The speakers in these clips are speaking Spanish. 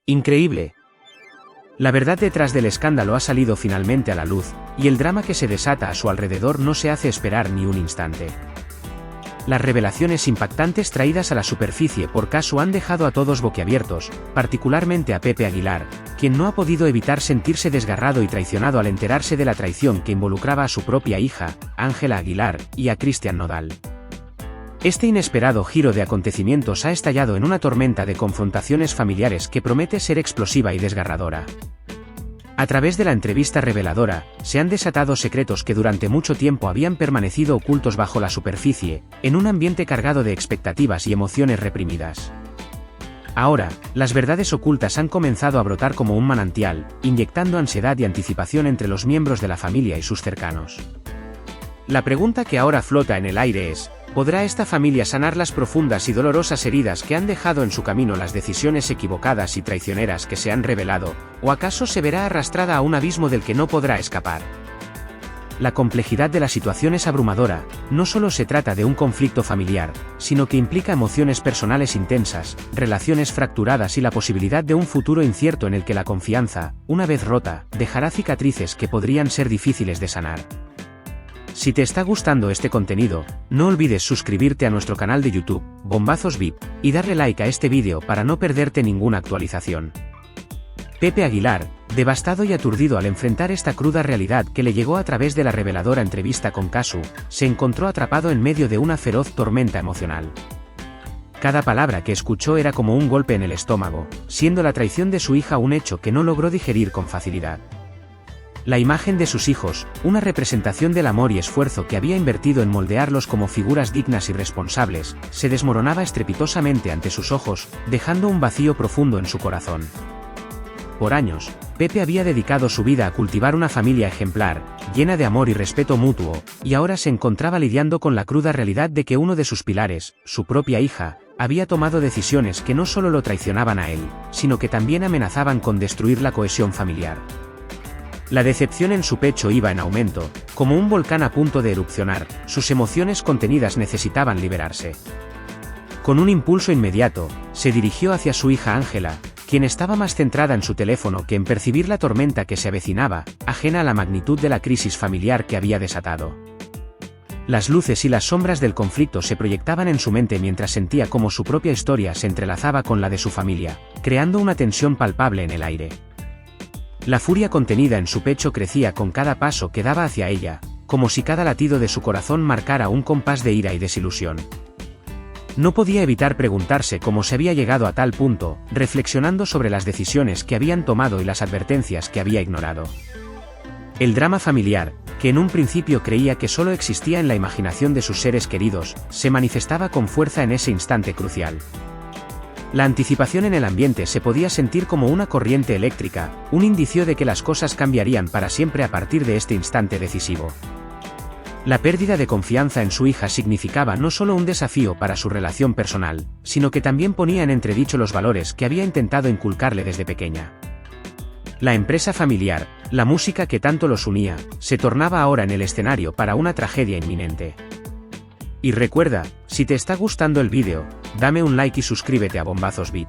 Increíble. La verdad detrás del escándalo ha salido finalmente a la luz, y el drama que se desata a su alrededor no se hace esperar ni un instante. Las revelaciones impactantes traídas a la superficie por Casu han dejado a todos boquiabiertos, particularmente a Pepe Aguilar, quien no ha podido evitar sentirse desgarrado y traicionado al enterarse de la traición que involucraba a su propia hija, Ángela Aguilar, y a Cristian Nodal. Este inesperado giro de acontecimientos ha estallado en una tormenta de confrontaciones familiares que promete ser explosiva y desgarradora. A través de la entrevista reveladora, se han desatado secretos que durante mucho tiempo habían permanecido ocultos bajo la superficie, en un ambiente cargado de expectativas y emociones reprimidas. Ahora, las verdades ocultas han comenzado a brotar como un manantial, inyectando ansiedad y anticipación entre los miembros de la familia y sus cercanos. La pregunta que ahora flota en el aire es: ¿podrá esta familia sanar las profundas y dolorosas heridas que han dejado en su camino las decisiones equivocadas y traicioneras que se han revelado, o acaso se verá arrastrada a un abismo del que no podrá escapar? La complejidad de la situación es abrumadora. No solo se trata de un conflicto familiar, sino que implica emociones personales intensas, relaciones fracturadas y la posibilidad de un futuro incierto en el que la confianza, una vez rota, dejará cicatrices que podrían ser difíciles de sanar. Si te está gustando este contenido, no olvides suscribirte a nuestro canal de YouTube, Bombazos VIP, y darle like a este vídeo para no perderte ninguna actualización. Pepe Aguilar, devastado y aturdido al enfrentar esta cruda realidad que le llegó a través de la reveladora entrevista con Casu, se encontró atrapado en medio de una feroz tormenta emocional. Cada palabra que escuchó era como un golpe en el estómago, siendo la traición de su hija un hecho que no logró digerir con facilidad. La imagen de sus hijos, una representación del amor y esfuerzo que había invertido en moldearlos como figuras dignas y responsables, se desmoronaba estrepitosamente ante sus ojos, dejando un vacío profundo en su corazón. Por años, Pepe había dedicado su vida a cultivar una familia ejemplar, llena de amor y respeto mutuo, y ahora se encontraba lidiando con la cruda realidad de que uno de sus pilares, su propia hija, había tomado decisiones que no solo lo traicionaban a él, sino que también amenazaban con destruir la cohesión familiar. La decepción en su pecho iba en aumento, como un volcán a punto de erupcionar. Sus emociones contenidas necesitaban liberarse. Con un impulso inmediato, se dirigió hacia su hija Ángela, quien estaba más centrada en su teléfono que en percibir la tormenta que se avecinaba, ajena a la magnitud de la crisis familiar que había desatado. Las luces y las sombras del conflicto se proyectaban en su mente mientras sentía cómo su propia historia se entrelazaba con la de su familia, creando una tensión palpable en el aire. La furia contenida en su pecho crecía con cada paso que daba hacia ella, como si cada latido de su corazón marcara un compás de ira y desilusión. No podía evitar preguntarse cómo se había llegado a tal punto, reflexionando sobre las decisiones que habían tomado y las advertencias que había ignorado. El drama familiar, que en un principio creía que solo existía en la imaginación de sus seres queridos, se manifestaba con fuerza en ese instante crucial. La anticipación en el ambiente se podía sentir como una corriente eléctrica, un indicio de que las cosas cambiarían para siempre a partir de este instante decisivo. La pérdida de confianza en su hija significaba no solo un desafío para su relación personal, sino que también ponía en entredicho los valores que había intentado inculcarle desde pequeña. La empresa familiar, la música que tanto los unía, se tornaba ahora en el escenario para una tragedia inminente. Y recuerda, si te está gustando el vídeo, dame un like y suscríbete a Bombazos VIP.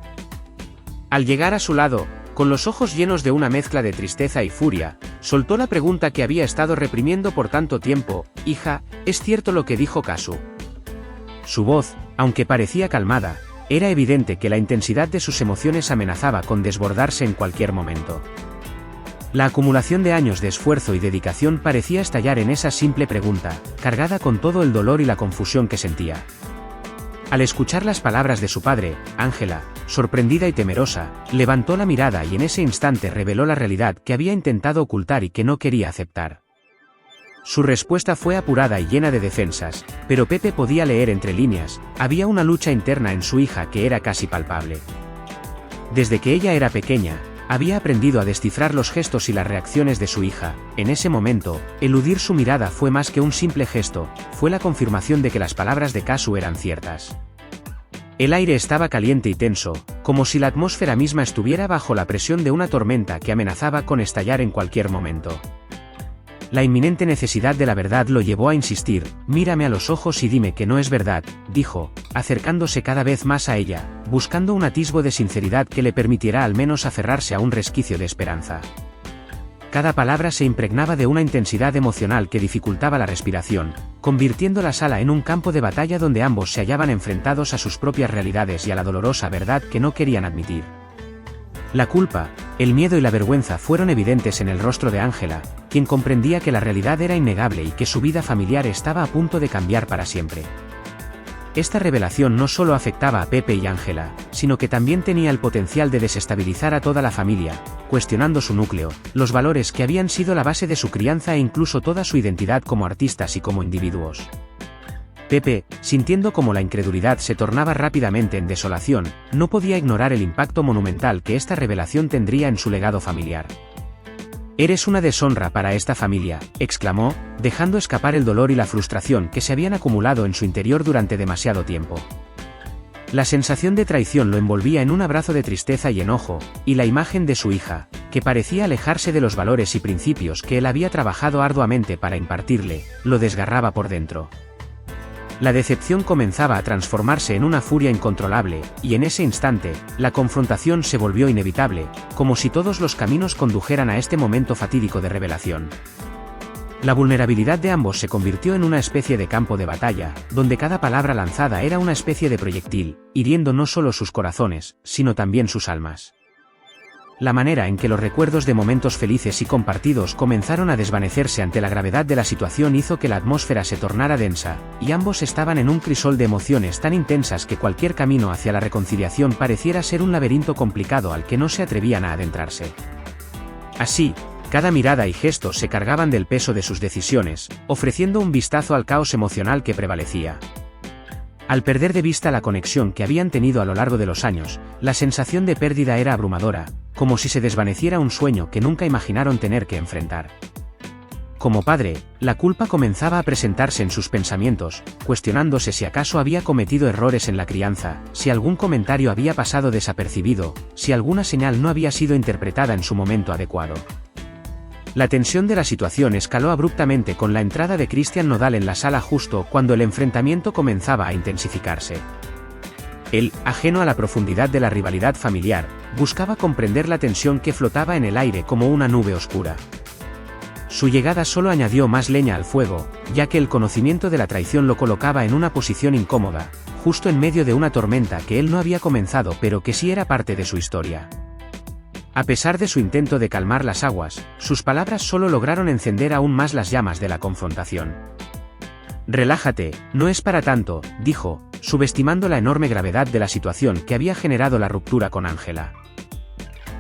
Al llegar a su lado, con los ojos llenos de una mezcla de tristeza y furia, soltó la pregunta que había estado reprimiendo por tanto tiempo: hija, ¿es cierto lo que dijo Casu? Su voz, aunque parecía calmada, era evidente que la intensidad de sus emociones amenazaba con desbordarse en cualquier momento. La acumulación de años de esfuerzo y dedicación parecía estallar en esa simple pregunta, cargada con todo el dolor y la confusión que sentía. Al escuchar las palabras de su padre, Ángela, sorprendida y temerosa, levantó la mirada y en ese instante reveló la realidad que había intentado ocultar y que no quería aceptar. Su respuesta fue apurada y llena de defensas, pero Pepe podía leer entre líneas: había una lucha interna en su hija que era casi palpable. Desde que ella era pequeña, había aprendido a descifrar los gestos y las reacciones de su hija. En ese momento, eludir su mirada fue más que un simple gesto, fue la confirmación de que las palabras de Casu eran ciertas. El aire estaba caliente y tenso, como si la atmósfera misma estuviera bajo la presión de una tormenta que amenazaba con estallar en cualquier momento. La inminente necesidad de la verdad lo llevó a insistir. «Mírame a los ojos y dime que no es verdad», dijo, acercándose cada vez más a ella, buscando un atisbo de sinceridad que le permitiera al menos aferrarse a un resquicio de esperanza. Cada palabra se impregnaba de una intensidad emocional que dificultaba la respiración, convirtiendo la sala en un campo de batalla donde ambos se hallaban enfrentados a sus propias realidades y a la dolorosa verdad que no querían admitir. La culpa, el miedo y la vergüenza fueron evidentes en el rostro de Ángela, quien comprendía que la realidad era innegable y que su vida familiar estaba a punto de cambiar para siempre. Esta revelación no solo afectaba a Pepe y Ángela, sino que también tenía el potencial de desestabilizar a toda la familia, cuestionando su núcleo, los valores que habían sido la base de su crianza e incluso toda su identidad como artistas y como individuos. Pepe, sintiendo cómo la incredulidad se tornaba rápidamente en desolación, no podía ignorar el impacto monumental que esta revelación tendría en su legado familiar. «Eres una deshonra para esta familia», exclamó, dejando escapar el dolor y la frustración que se habían acumulado en su interior durante demasiado tiempo. La sensación de traición lo envolvía en un abrazo de tristeza y enojo, y la imagen de su hija, que parecía alejarse de los valores y principios que él había trabajado arduamente para impartirle, lo desgarraba por dentro. La decepción comenzaba a transformarse en una furia incontrolable, y en ese instante, la confrontación se volvió inevitable, como si todos los caminos condujeran a este momento fatídico de revelación. La vulnerabilidad de ambos se convirtió en una especie de campo de batalla, donde cada palabra lanzada era una especie de proyectil, hiriendo no solo sus corazones, sino también sus almas. La manera en que los recuerdos de momentos felices y compartidos comenzaron a desvanecerse ante la gravedad de la situación hizo que la atmósfera se tornara densa, y ambos estaban en un crisol de emociones tan intensas que cualquier camino hacia la reconciliación pareciera ser un laberinto complicado al que no se atrevían a adentrarse. Así, cada mirada y gesto se cargaban del peso de sus decisiones, ofreciendo un vistazo al caos emocional que prevalecía. Al perder de vista la conexión que habían tenido a lo largo de los años, la sensación de pérdida era abrumadora, como si se desvaneciera un sueño que nunca imaginaron tener que enfrentar. Como padre, la culpa comenzaba a presentarse en sus pensamientos, cuestionándose si acaso había cometido errores en la crianza, si algún comentario había pasado desapercibido, si alguna señal no había sido interpretada en su momento adecuado. La tensión de la situación escaló abruptamente con la entrada de Cristian Nodal en la sala justo cuando el enfrentamiento comenzaba a intensificarse. Él, ajeno a la profundidad de la rivalidad familiar, buscaba comprender la tensión que flotaba en el aire como una nube oscura. Su llegada solo añadió más leña al fuego, ya que el conocimiento de la traición lo colocaba en una posición incómoda, justo en medio de una tormenta que él no había comenzado pero que sí era parte de su historia. A pesar de su intento de calmar las aguas, sus palabras solo lograron encender aún más las llamas de la confrontación. «Relájate, no es para tanto», dijo, subestimando la enorme gravedad de la situación que había generado la ruptura con Ángela.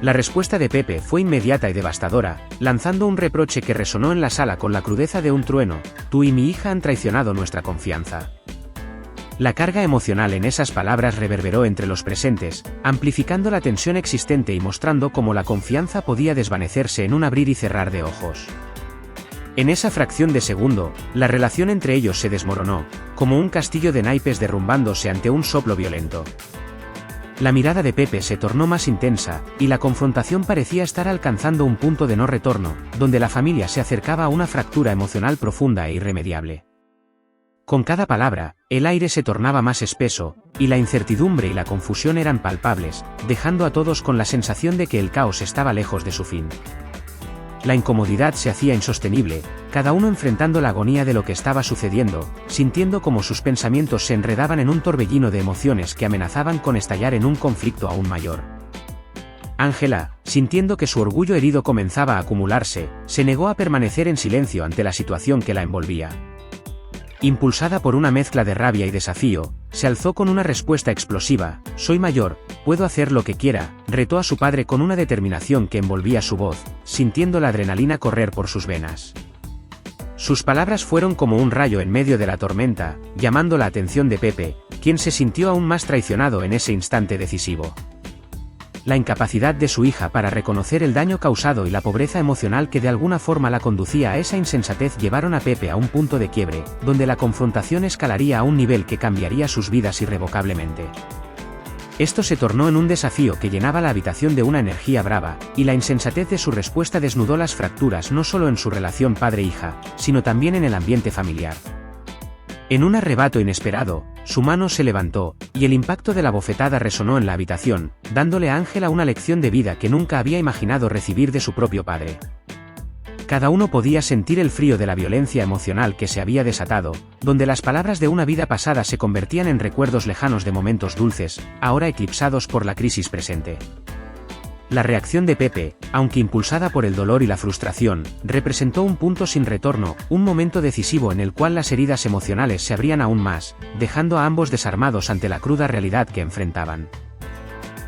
La respuesta de Pepe fue inmediata y devastadora, lanzando un reproche que resonó en la sala con la crudeza de un trueno: «Tú y mi hija han traicionado nuestra confianza». La carga emocional en esas palabras reverberó entre los presentes, amplificando la tensión existente y mostrando cómo la confianza podía desvanecerse en un abrir y cerrar de ojos. En esa fracción de segundo, la relación entre ellos se desmoronó, como un castillo de naipes derrumbándose ante un soplo violento. La mirada de Pepe se tornó más intensa, y la confrontación parecía estar alcanzando un punto de no retorno, donde la familia se acercaba a una fractura emocional profunda e irremediable. Con cada palabra, el aire se tornaba más espeso, y la incertidumbre y la confusión eran palpables, dejando a todos con la sensación de que el caos estaba lejos de su fin. La incomodidad se hacía insostenible, cada uno enfrentando la agonía de lo que estaba sucediendo, sintiendo cómo sus pensamientos se enredaban en un torbellino de emociones que amenazaban con estallar en un conflicto aún mayor. Ángela, sintiendo que su orgullo herido comenzaba a acumularse, se negó a permanecer en silencio ante la situación que la envolvía. Impulsada por una mezcla de rabia y desafío, se alzó con una respuesta explosiva: «Soy mayor, puedo hacer lo que quiera», retó a su padre con una determinación que envolvía su voz, sintiendo la adrenalina correr por sus venas. Sus palabras fueron como un rayo en medio de la tormenta, llamando la atención de Pepe, quien se sintió aún más traicionado en ese instante decisivo. La incapacidad de su hija para reconocer el daño causado y la pobreza emocional que de alguna forma la conducía a esa insensatez llevaron a Pepe a un punto de quiebre, donde la confrontación escalaría a un nivel que cambiaría sus vidas irrevocablemente. Esto se tornó en un desafío que llenaba la habitación de una energía brava, y la insensatez de su respuesta desnudó las fracturas no solo en su relación padre-hija, sino también en el ambiente familiar. En un arrebato inesperado, su mano se levantó, y el impacto de la bofetada resonó en la habitación, dándole a Ángela una lección de vida que nunca había imaginado recibir de su propio padre. Cada uno podía sentir el frío de la violencia emocional que se había desatado, donde las palabras de una vida pasada se convertían en recuerdos lejanos de momentos dulces, ahora eclipsados por la crisis presente. La reacción de Pepe, aunque impulsada por el dolor y la frustración, representó un punto sin retorno, un momento decisivo en el cual las heridas emocionales se abrían aún más, dejando a ambos desarmados ante la cruda realidad que enfrentaban.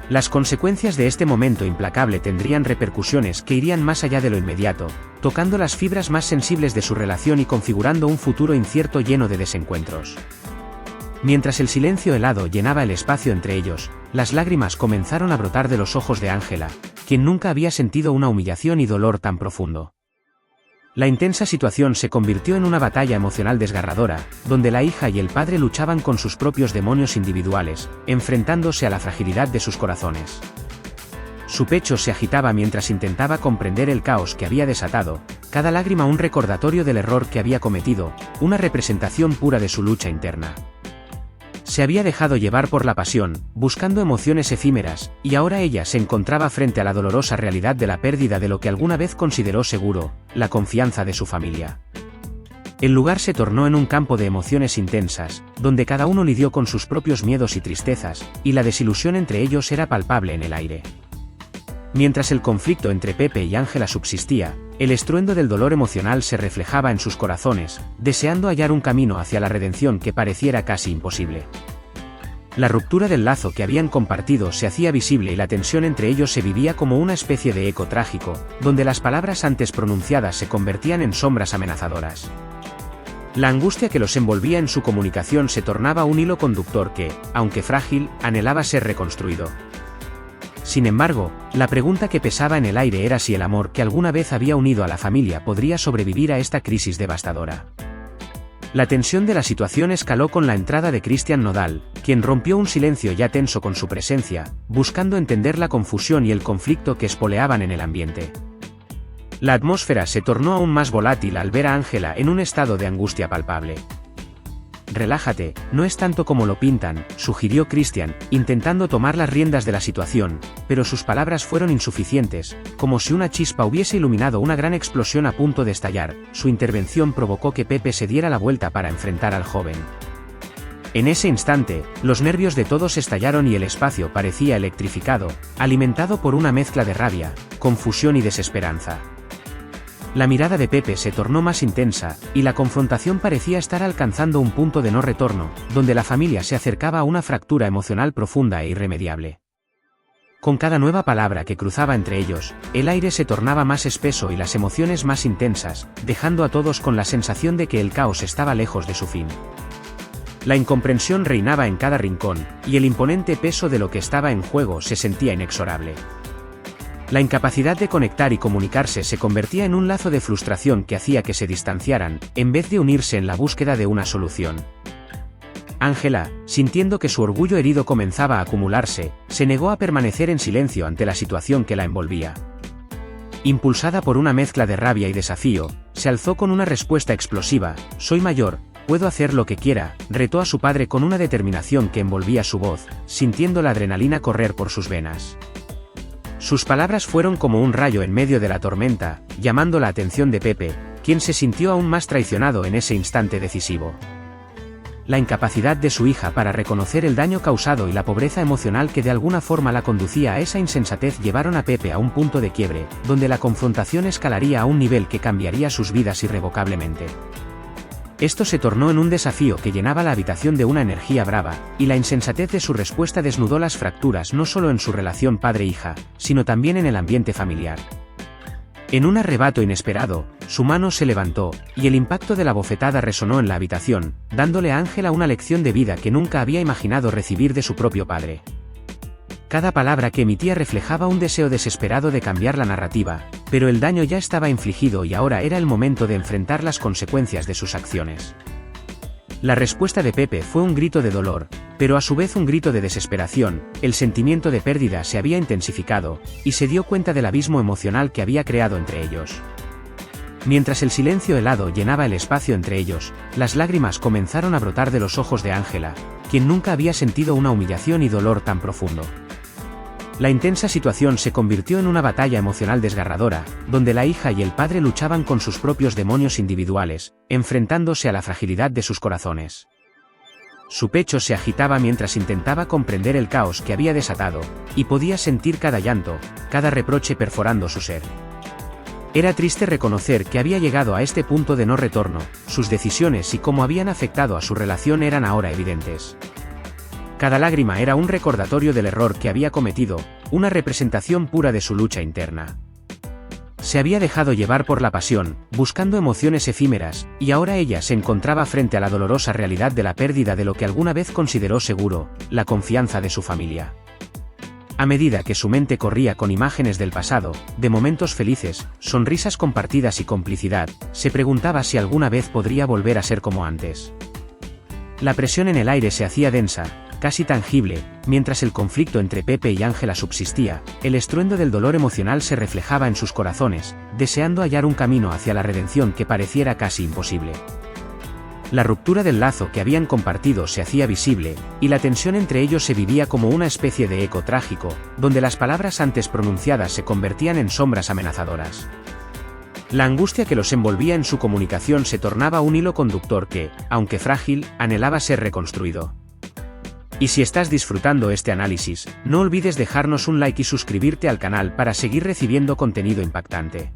Las consecuencias de este momento implacable tendrían repercusiones que irían más allá de lo inmediato, tocando las fibras más sensibles de su relación y configurando un futuro incierto lleno de desencuentros. Mientras el silencio helado llenaba el espacio entre ellos, las lágrimas comenzaron a brotar de los ojos de Ángela, quien nunca había sentido una humillación y dolor tan profundo. La intensa situación se convirtió en una batalla emocional desgarradora, donde la hija y el padre luchaban con sus propios demonios individuales, enfrentándose a la fragilidad de sus corazones. Su pecho se agitaba mientras intentaba comprender el caos que había desatado, cada lágrima un recordatorio del error que había cometido, una representación pura de su lucha interna. Se había dejado llevar por la pasión, buscando emociones efímeras, y ahora ella se encontraba frente a la dolorosa realidad de la pérdida de lo que alguna vez consideró seguro, la confianza de su familia. El lugar se tornó en un campo de emociones intensas, donde cada uno lidió con sus propios miedos y tristezas, y la desilusión entre ellos era palpable en el aire. Mientras el conflicto entre Pepe y Ángela subsistía, el estruendo del dolor emocional se reflejaba en sus corazones, deseando hallar un camino hacia la redención que pareciera casi imposible. La ruptura del lazo que habían compartido se hacía visible y la tensión entre ellos se vivía como una especie de eco trágico, donde las palabras antes pronunciadas se convertían en sombras amenazadoras. La angustia que los envolvía en su comunicación se tornaba un hilo conductor que, aunque frágil, anhelaba ser reconstruido. Sin embargo, la pregunta que pesaba en el aire era si el amor que alguna vez había unido a la familia podría sobrevivir a esta crisis devastadora. La tensión de la situación escaló con la entrada de Cristian Nodal, quien rompió un silencio ya tenso con su presencia, buscando entender la confusión y el conflicto que espoleaban en el ambiente. La atmósfera se tornó aún más volátil al ver a Ángela en un estado de angustia palpable. «Relájate, no es tanto como lo pintan», sugirió Cristian, intentando tomar las riendas de la situación, pero sus palabras fueron insuficientes, como si una chispa hubiese iluminado una gran explosión a punto de estallar. Su intervención provocó que Pepe se diera la vuelta para enfrentar al joven. En ese instante, los nervios de todos estallaron y el espacio parecía electrificado, alimentado por una mezcla de rabia, confusión y desesperanza. La mirada de Pepe se tornó más intensa, y la confrontación parecía estar alcanzando un punto de no retorno, donde la familia se acercaba a una fractura emocional profunda e irremediable. Con cada nueva palabra que cruzaba entre ellos, el aire se tornaba más espeso y las emociones más intensas, dejando a todos con la sensación de que el caos estaba lejos de su fin. La incomprensión reinaba en cada rincón, y el imponente peso de lo que estaba en juego se sentía inexorable. La incapacidad de conectar y comunicarse se convertía en un lazo de frustración que hacía que se distanciaran, en vez de unirse en la búsqueda de una solución. Ángela, sintiendo que su orgullo herido comenzaba a acumularse, se negó a permanecer en silencio ante la situación que la envolvía. Impulsada por una mezcla de rabia y desafío, se alzó con una respuesta explosiva: «Soy mayor, puedo hacer lo que quiera», retó a su padre con una determinación que envolvía su voz, sintiendo la adrenalina correr por sus venas. Sus palabras fueron como un rayo en medio de la tormenta, llamando la atención de Pepe, quien se sintió aún más traicionado en ese instante decisivo. La incapacidad de su hija para reconocer el daño causado y la pobreza emocional que de alguna forma la conducía a esa insensatez llevaron a Pepe a un punto de quiebre, donde la confrontación escalaría a un nivel que cambiaría sus vidas irrevocablemente. Esto se tornó en un desafío que llenaba la habitación de una energía brava, y la insensatez de su respuesta desnudó las fracturas no solo en su relación padre-hija, sino también en el ambiente familiar. En un arrebato inesperado, su mano se levantó, y el impacto de la bofetada resonó en la habitación, dándole a Ángela una lección de vida que nunca había imaginado recibir de su propio padre. Cada palabra que emitía reflejaba un deseo desesperado de cambiar la narrativa, pero el daño ya estaba infligido y ahora era el momento de enfrentar las consecuencias de sus acciones. La respuesta de Pepe fue un grito de dolor, pero a su vez un grito de desesperación. El sentimiento de pérdida se había intensificado, y se dio cuenta del abismo emocional que había creado entre ellos. Mientras el silencio helado llenaba el espacio entre ellos, las lágrimas comenzaron a brotar de los ojos de Ángela, quien nunca había sentido una humillación y dolor tan profundo. La intensa situación se convirtió en una batalla emocional desgarradora, donde la hija y el padre luchaban con sus propios demonios individuales, enfrentándose a la fragilidad de sus corazones. Su pecho se agitaba mientras intentaba comprender el caos que había desatado, y podía sentir cada llanto, cada reproche perforando su ser. Era triste reconocer que había llegado a este punto de no retorno. Sus decisiones y cómo habían afectado a su relación eran ahora evidentes. Cada lágrima era un recordatorio del error que había cometido, una representación pura de su lucha interna. Se había dejado llevar por la pasión, buscando emociones efímeras, y ahora ella se encontraba frente a la dolorosa realidad de la pérdida de lo que alguna vez consideró seguro, la confianza de su familia. A medida que su mente corría con imágenes del pasado, de momentos felices, sonrisas compartidas y complicidad, se preguntaba si alguna vez podría volver a ser como antes. La presión en el aire se hacía densa, casi tangible, mientras el conflicto entre Pepe y Ángela subsistía. El estruendo del dolor emocional se reflejaba en sus corazones, deseando hallar un camino hacia la redención que pareciera casi imposible. La ruptura del lazo que habían compartido se hacía visible, y la tensión entre ellos se vivía como una especie de eco trágico, donde las palabras antes pronunciadas se convertían en sombras amenazadoras. La angustia que los envolvía en su comunicación se tornaba un hilo conductor que, aunque frágil, anhelaba ser reconstruido. Y si estás disfrutando este análisis, no olvides dejarnos un like y suscribirte al canal para seguir recibiendo contenido impactante.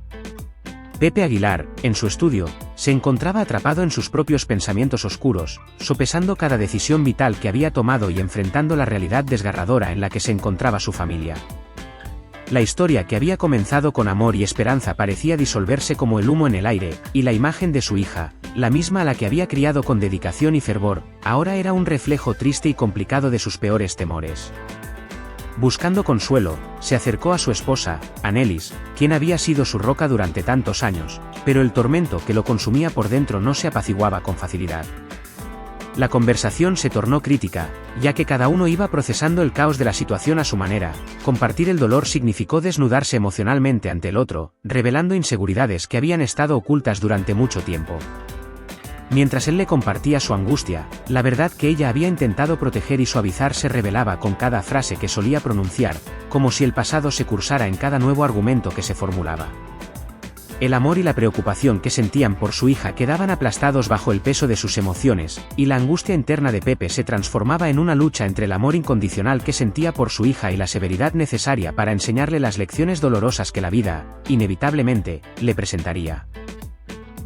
Pepe Aguilar, en su estudio, se encontraba atrapado en sus propios pensamientos oscuros, sopesando cada decisión vital que había tomado y enfrentando la realidad desgarradora en la que se encontraba su familia. La historia que había comenzado con amor y esperanza parecía disolverse como el humo en el aire, y la imagen de su hija, la misma a la que había criado con dedicación y fervor, ahora era un reflejo triste y complicado de sus peores temores. Buscando consuelo, se acercó a su esposa, Anelis, quien había sido su roca durante tantos años, pero el tormento que lo consumía por dentro no se apaciguaba con facilidad. La conversación se tornó crítica, ya que cada uno iba procesando el caos de la situación a su manera. Compartir el dolor significó desnudarse emocionalmente ante el otro, revelando inseguridades que habían estado ocultas durante mucho tiempo. Mientras él le compartía su angustia, la verdad que ella había intentado proteger y suavizar se revelaba con cada frase que solía pronunciar, como si el pasado se cursara en cada nuevo argumento que se formulaba. El amor y la preocupación que sentían por su hija quedaban aplastados bajo el peso de sus emociones, y la angustia interna de Pepe se transformaba en una lucha entre el amor incondicional que sentía por su hija y la severidad necesaria para enseñarle las lecciones dolorosas que la vida, inevitablemente, le presentaría.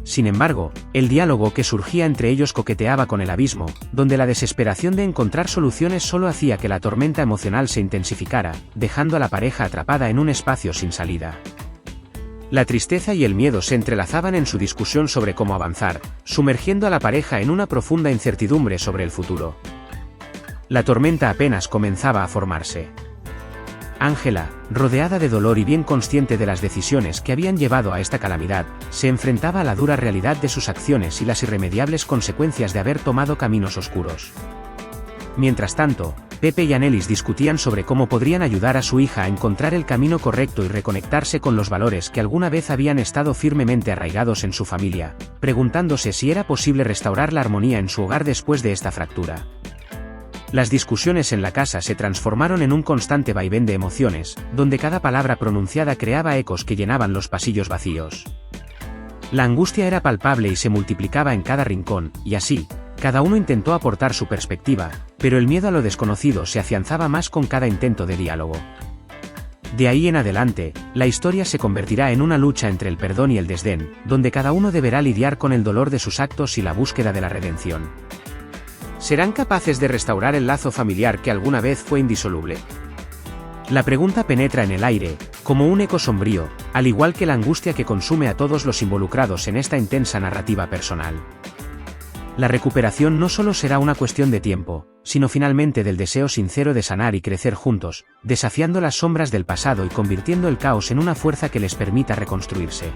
Sin embargo, el diálogo que surgía entre ellos coqueteaba con el abismo, donde la desesperación de encontrar soluciones solo hacía que la tormenta emocional se intensificara, dejando a la pareja atrapada en un espacio sin salida. La tristeza y el miedo se entrelazaban en su discusión sobre cómo avanzar, sumergiendo a la pareja en una profunda incertidumbre sobre el futuro. La tormenta apenas comenzaba a formarse. Ángela, rodeada de dolor y bien consciente de las decisiones que habían llevado a esta calamidad, se enfrentaba a la dura realidad de sus acciones y las irremediables consecuencias de haber tomado caminos oscuros. Mientras tanto, Pepe y Anelis discutían sobre cómo podrían ayudar a su hija a encontrar el camino correcto y reconectarse con los valores que alguna vez habían estado firmemente arraigados en su familia, preguntándose si era posible restaurar la armonía en su hogar después de esta fractura. Las discusiones en la casa se transformaron en un constante vaivén de emociones, donde cada palabra pronunciada creaba ecos que llenaban los pasillos vacíos. La angustia era palpable y se multiplicaba en cada rincón, y así, cada uno intentó aportar su perspectiva, pero el miedo a lo desconocido se afianzaba más con cada intento de diálogo. De ahí en adelante, la historia se convertirá en una lucha entre el perdón y el desdén, donde cada uno deberá lidiar con el dolor de sus actos y la búsqueda de la redención. ¿Serán capaces de restaurar el lazo familiar que alguna vez fue indisoluble? La pregunta penetra en el aire, como un eco sombrío, al igual que la angustia que consume a todos los involucrados en esta intensa narrativa personal. La recuperación no solo será una cuestión de tiempo, sino finalmente del deseo sincero de sanar y crecer juntos, desafiando las sombras del pasado y convirtiendo el caos en una fuerza que les permita reconstruirse.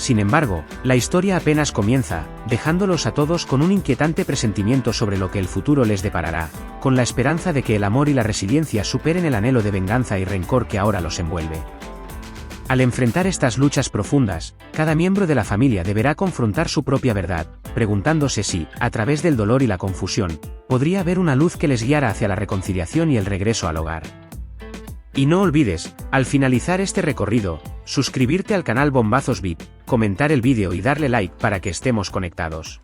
Sin embargo, la historia apenas comienza, dejándolos a todos con un inquietante presentimiento sobre lo que el futuro les deparará, con la esperanza de que el amor y la resiliencia superen el anhelo de venganza y rencor que ahora los envuelve. Al enfrentar estas luchas profundas, cada miembro de la familia deberá confrontar su propia verdad, preguntándose si, a través del dolor y la confusión, podría haber una luz que les guiara hacia la reconciliación y el regreso al hogar. Y no olvides, al finalizar este recorrido, suscribirte al canal Bombazos VIP, comentar el vídeo y darle like para que estemos conectados.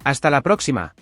¡Hasta la próxima!